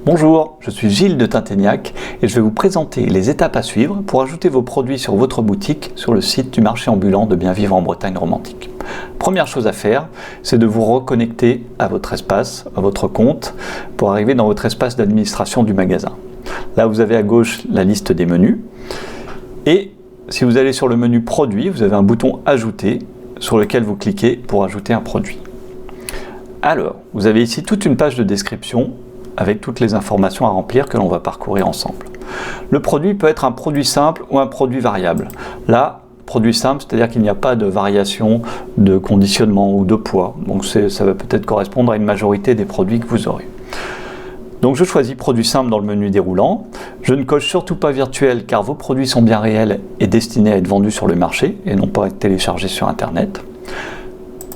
Bonjour, je suis Gilles de Tinténiac et je vais vous présenter les étapes à suivre pour ajouter vos produits sur votre boutique sur le site du marché ambulant de Bien Vivre en Bretagne romantique. Première chose à faire, c'est de vous reconnecter à votre espace, à votre compte, pour arriver dans votre espace d'administration du magasin. Là, vous avez à gauche la liste des menus et si vous allez sur le menu Produits, vous avez un bouton Ajouter sur lequel vous cliquez pour ajouter un produit. Alors, vous avez ici toute une page de description avec toutes les informations à remplir que l'on va parcourir ensemble. Le produit peut être un produit simple ou un produit variable. Là, produit simple, c'est-à-dire qu'il n'y a pas de variation de conditionnement ou de poids. Donc ça va peut-être correspondre à une majorité des produits que vous aurez. Donc je choisis produit simple dans le menu déroulant. Je ne coche surtout pas virtuel car vos produits sont bien réels et destinés à être vendus sur le marché et non pas à être téléchargés sur Internet.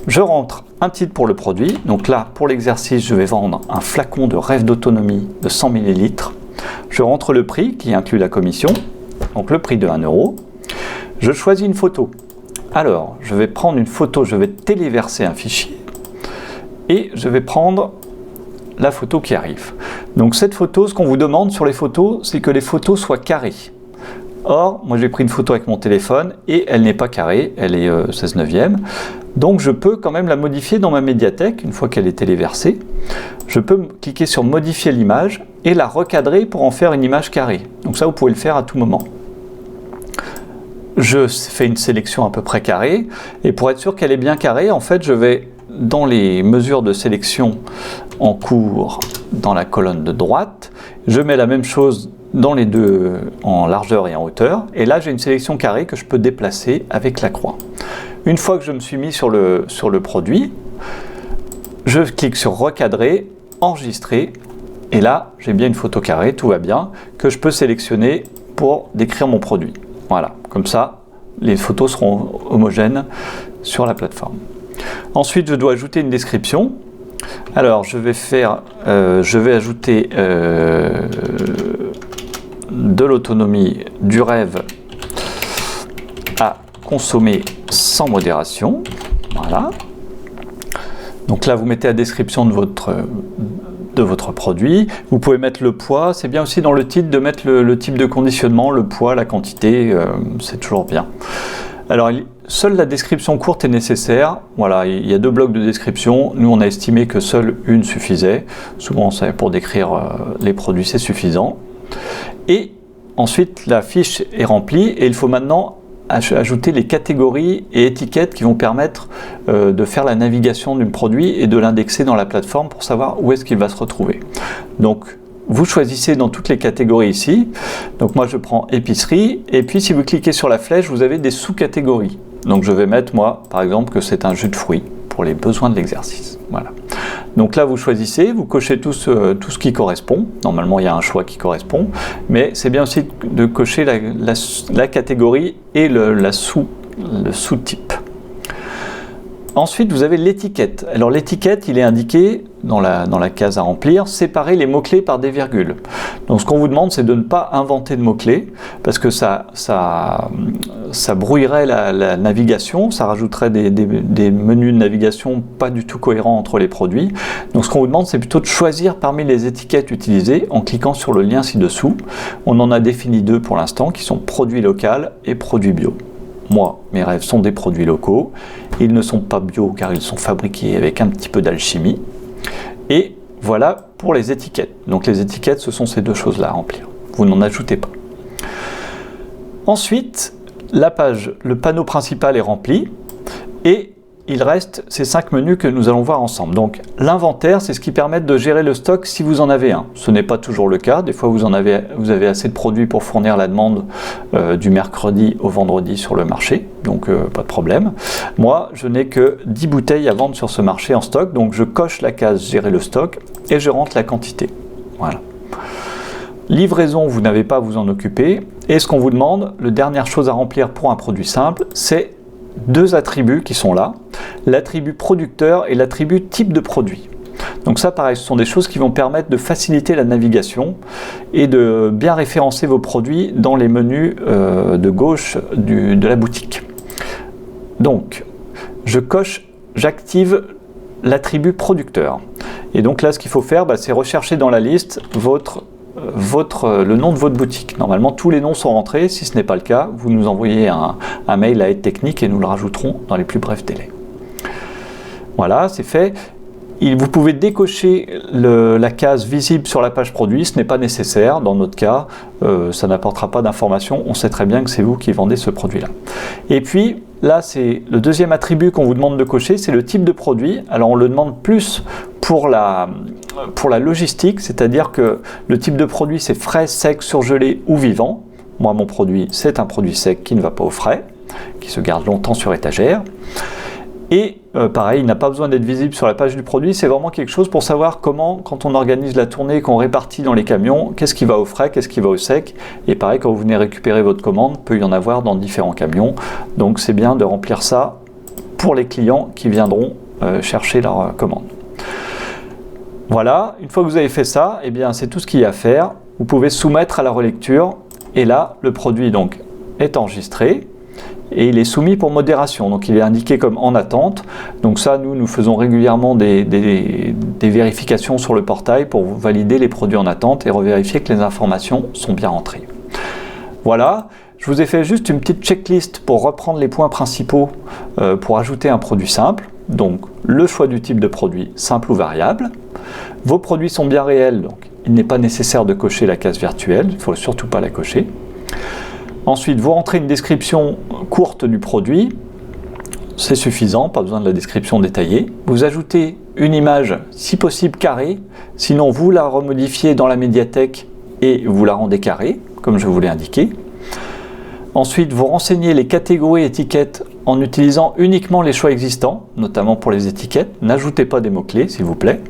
Je rentre un titre pour le produit, donc là pour l'exercice je vais vendre un flacon de Rêve d'autonomie de 100 ml. Je rentre le prix qui inclut la commission, donc le prix de 1 €. Je choisis une photo. Alors je vais prendre une photo, je vais téléverser un fichier et je vais prendre la photo qui arrive. Donc cette photo, ce qu'on vous demande sur les photos, c'est que les photos soient carrées. Or, moi j'ai pris une photo avec mon téléphone et elle n'est pas carrée, elle est 16/9. Donc je peux quand même la modifier dans ma médiathèque, une fois qu'elle est téléversée. Je peux cliquer sur modifier l'image et la recadrer pour en faire une image carrée. Donc ça vous pouvez le faire à tout moment. Je fais une sélection à peu près carrée et pour être sûr qu'elle est bien carrée, en fait je vais dans les mesures de sélection en cours dans la colonne de droite, je mets la même chose dans les deux en largeur et en hauteur et là j'ai une sélection carrée que je peux déplacer avec la croix. Une fois que je me suis mis sur le produit, je clique sur recadrer, enregistrer et là j'ai bien une photo carrée, tout va bien, que je peux sélectionner pour décrire mon produit. Voilà, comme ça les photos seront homogènes sur la plateforme. Ensuite je dois ajouter une description. Alors je vais ajouter de l'autonomie, du rêve à consommer sans modération. Voilà. Donc là vous mettez la description de votre produit. Vous pouvez mettre le poids. C'est bien aussi dans le titre de mettre le type de conditionnement, le poids, la quantité. C'est toujours bien. Alors seule la description courte est nécessaire. Voilà, il y a 2 blocs de description. Nous on a estimé que seule une suffisait. Souvent pour décrire les produits c'est suffisant. Et ensuite la fiche est remplie et il faut maintenant ajouter les catégories et étiquettes qui vont permettre de faire la navigation du produit et de l'indexer dans la plateforme pour savoir où est-ce qu'il va se retrouver. Donc vous choisissez dans toutes les catégories ici. Donc moi je prends épicerie et puis si vous cliquez sur la flèche vous avez des sous-catégories. Donc je vais mettre moi par exemple que c'est un jus de fruits pour les besoins de l'exercice. Voilà. Donc là vous choisissez, vous cochez tout ce qui correspond. Normalement il y a un choix qui correspond, mais c'est bien aussi de cocher la catégorie et le sous-type. Ensuite vous avez l'étiquette. Alors l'étiquette il est indiqué dans la case à remplir, séparer les mots-clés par des virgules. Donc ce qu'on vous demande c'est de ne pas inventer de mots-clés parce que ça brouillerait la navigation, ça rajouterait des menus de navigation pas du tout cohérents entre les produits. Donc ce qu'on vous demande c'est plutôt de choisir parmi les étiquettes utilisées en cliquant sur le lien ci-dessous. On en a défini 2 pour l'instant qui sont produits local et produits bio. Moi, mes rêves sont des produits locaux. Ils ne sont pas bio car ils sont fabriqués avec un petit peu d'alchimie. Et voilà pour les étiquettes. Donc les étiquettes, ce sont ces 2 choses-là à remplir. Vous n'en ajoutez pas. Ensuite, le panneau principal est rempli et il reste ces 5 menus que nous allons voir ensemble. Donc l'inventaire, c'est ce qui permet de gérer le stock si vous en avez un. Ce n'est pas toujours le cas. Des fois, vous avez assez de produits pour fournir la demande du mercredi au vendredi sur le marché. Donc pas de problème. Moi, je n'ai que 10 bouteilles à vendre sur ce marché en stock. Donc je coche la case gérer le stock et je rentre la quantité. Voilà. Livraison, vous n'avez pas à vous en occuper. Et ce qu'on vous demande, la dernière chose à remplir pour un produit simple, c'est 2 attributs qui sont là, l'attribut producteur et l'attribut type de produit. Donc ça pareil, ce sont des choses qui vont permettre de faciliter la navigation et de bien référencer vos produits dans les menus de gauche de la boutique. Donc j'active l'attribut producteur. Et donc là, ce qu'il faut faire, c'est rechercher dans la liste le nom de votre boutique. Normalement, tous les noms sont rentrés. Si ce n'est pas le cas, vous nous envoyez un mail à Aide Technique et nous le rajouterons dans les plus brefs délais. Voilà, c'est fait. Vous pouvez décocher la case visible sur la page produit, ce n'est pas nécessaire. Dans notre cas, ça n'apportera pas d'informations. On sait très bien que c'est vous qui vendez ce produit-là. Et puis, là, c'est le deuxième attribut qu'on vous demande de cocher, c'est le type de produit. Alors, on le demande plus pour la logistique, c'est-à-dire que le type de produit, c'est frais, sec, surgelé ou vivant. Moi, mon produit, c'est un produit sec qui ne va pas au frais, qui se garde longtemps sur étagère. Et pareil, il n'a pas besoin d'être visible sur la page du produit, c'est vraiment quelque chose pour savoir comment, quand on organise la tournée, qu'on répartit dans les camions, qu'est-ce qui va au frais, qu'est-ce qui va au sec. Et pareil, quand vous venez récupérer votre commande, il peut y en avoir dans différents camions. Donc c'est bien de remplir ça pour les clients qui viendront chercher leur commande. Voilà, une fois que vous avez fait ça, eh bien c'est tout ce qu'il y a à faire. Vous pouvez soumettre à la relecture et là, le produit donc est enregistré. Et il est soumis pour modération, donc il est indiqué comme en attente. Donc ça, nous faisons régulièrement des vérifications sur le portail pour valider les produits en attente et revérifier que les informations sont bien rentrées. Voilà, je vous ai fait juste une petite checklist pour reprendre les points principaux pour ajouter un produit simple. Donc le choix du type de produit, simple ou variable. Vos produits sont bien réels, donc il n'est pas nécessaire de cocher la case virtuelle, il ne faut surtout pas la cocher. Ensuite, vous rentrez une description courte du produit, c'est suffisant, pas besoin de la description détaillée. Vous ajoutez une image, si possible carrée, sinon vous la remodifiez dans la médiathèque et vous la rendez carrée, comme je vous l'ai indiqué. Ensuite, vous renseignez les catégories étiquettes en utilisant uniquement les choix existants, notamment pour les étiquettes. N'ajoutez pas des mots-clés, s'il vous plaît.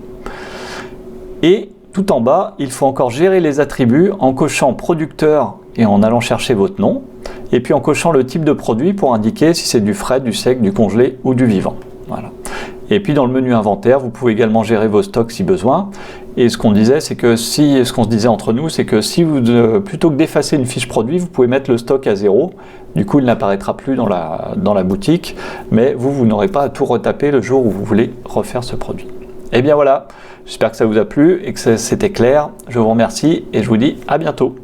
Et tout en bas, il faut encore gérer les attributs en cochant producteur et en allant chercher votre nom, et puis en cochant le type de produit pour indiquer si c'est du frais, du sec, du congelé ou du vivant. Voilà. Et puis dans le menu inventaire, vous pouvez également gérer vos stocks si besoin. Et ce qu'on disait, c'est que ce qu'on se disait entre nous, c'est que si vous, plutôt que d'effacer une fiche produit, vous pouvez mettre le stock à 0. Du coup, il n'apparaîtra plus dans la boutique, mais vous n'aurez pas à tout retaper le jour où vous voulez refaire ce produit. Et bien voilà, j'espère que ça vous a plu et que c'était clair. Je vous remercie et je vous dis à bientôt.